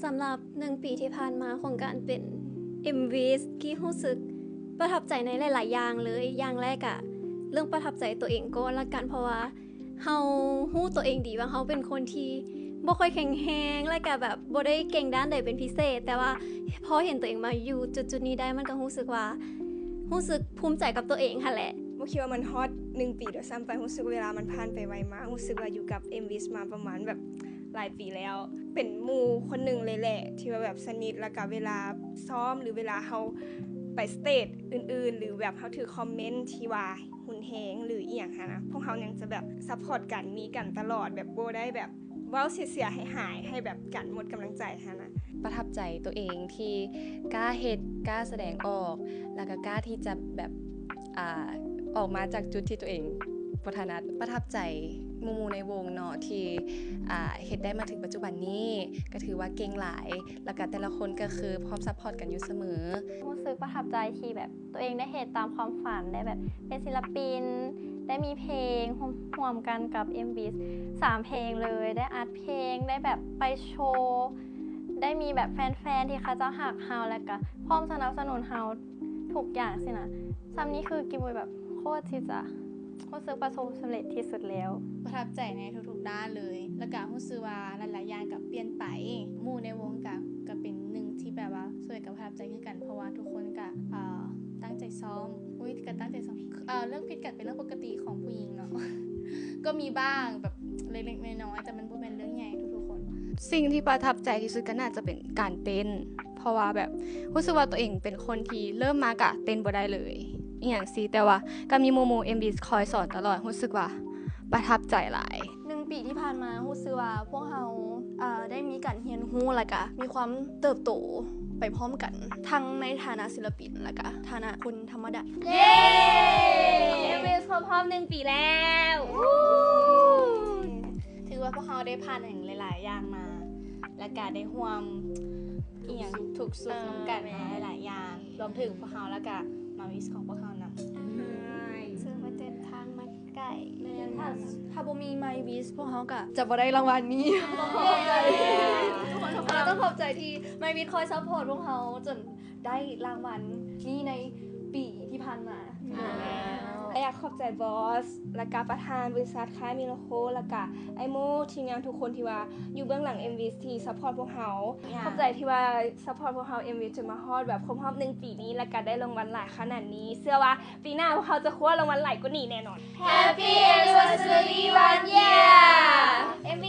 สำหรับ1 ปีที่ผ่านมาของการเป็น MV ที่รู้สึกประทับใจในหลายๆอย่างเลยอย่างแรกอะเรื่องประทับใจตัวเองก่อนละกันเพราะว่าเฮาฮู้ตัวเองดีว่าเฮาเป็นคนที่บ่ค่อยแข็งแรงและก็แบบบ่ได้เก่งด้านใดเป็นพิเศษแต่ว่าพอเห็นตัวเองมาอยู่จุดๆนี้ได้มันก็รู้สึกภูมิใจกับตัวเองค่ะแหละบ่คิดว่ามันฮอต1 ปีด้วยซ้ำไปรู้สึกเวลามันผ่านไปไวมากรู้สึกว่าอยู่กับ MV มาประมาณแบบหลายปีแล้วเป็นหมู่คนหนึ่งเลยแหละที่ว่าแบบสนิทแล้วก็เวลาซ้อมหรือเวลาเฮาไปสเตจอื่นๆหรือแบบเฮาถือคอมเมนต์ที่ว่าหุ่นแฮงหรืออีหยังหั่นนะพวกเฮายังจะแบบซัพพอร์ตกันมีกันตลอดแบบบ่ได้แบบเว้าเสียๆหายๆให้แบบกันหมดกำลังใจหั่นนะประทับใจตัวเองที่กล้าเฮ็ดกล้าแสดงออกแล้วก็กล้าที่จะแบบออกมาจากจุดที่ตัวเองบ่ถนัดประทับใจหมู่ในวงเนาะที่เฮ็ดได้มาถึงปัจจุบันนี้ก็ถือว่าเก่งหลายแล้วก็แต่ละคนก็คือพร้อมซัพพอร์ตกันอยู่เสมอรู้สึกประทับใจที่แบบตัวเองได้เฮ็ดตามความฝันได้แบบเป็นศิลปินได้มีเพลงร่วมกันกับ MV 3 เพลงเลยได้อัดเพลงได้แบบไปโชว์ได้มีแบบแฟนๆที่เขาจะหักเฮาแล้วก็พร้อมสนับสนุนเฮาทุกอย่างสินะซ้ำนี้คือกิมแบบโคตรที่จะรู้สึกประสบสำเร็จที่สุดแล้วประทับใจในทุกๆด้านเลยแล้วก็รู้สึกว่าหลายๆอย่างก็เปลี่ยนไปหมู่ในวงก็เป็นหนึ่งที่แบบว่าสวยกับประทับใจคือกันเพราะว่าทุกคนก็ตั้งใจซ้อมก็ตั้งใจซ้อมเรื่องผิดกันเป็นเรื่องปกติของผู้หญิงเนาะ ก็มีบ้างแบบเล็กๆน้อยๆแต่มันบ่เป็นเรื่องใหญ่ทุกๆคนสิ่งที่ประทับใจที่สุดก็น่าจะเป็นการเต้นเพราะว่าแบบรู้สึกว่าตัวเองเป็นคนที่เริ่มมากะเต้นบ่ได้เลยอีหยังสิแต่ว่าก็มีโมโม MV คอยสอนตลอดรู้สึกว่าประทับใจหลาย1 ปีที่ผ่านมารู้สึกว่าพวกเราได้มีการเรียนรู้แล้วก็มีความเติบโตไปพร้อมกันทั้งในฐานะศิลปินแล้วก็ฐานะคนธรรมดาเย้ MV ครบรอบ1 ปีแล้วถือว่าพวกเราได้ผ่านอย่างหลายๆอย่างมาและก็ได้ร่วมอีหยังทุกสุขนำกันมาหลายๆอย่างรวมถึงพวกเราแล้วก็มาวิสของพวกเรานำซึ่งมาเดินทางมาไกลถ้าบ่มี My Wish พวกเขาก็จะบ่ได้รางวัลนี้ทุกคนต้องขอบใจที่ My Wish คอยซัพพอร์ตพวกเขาจนได้รางวัลนี้ในปีที่ผ่านมาอยากขอบใจบอสและก็ประธานบริษัทค่ายมิโลโคและก็ไอโมทีมงานทุกคนที่ว่าอยู่เบื้องหลัง MV ที่ซัพพอร์ตพวกเขาขอบใจที่ว่าซัพพอร์ตพวกเขา MV จนมาฮอดแบบครบรอบ1 ปีนี้และก็ได้รางวัลหลายขนาดนี้เชื่อว่าปีหน้าพวกเขาจะคว้ารางวัลหลายกว่านี้แน่นอน Happy Anniversary 1 year MV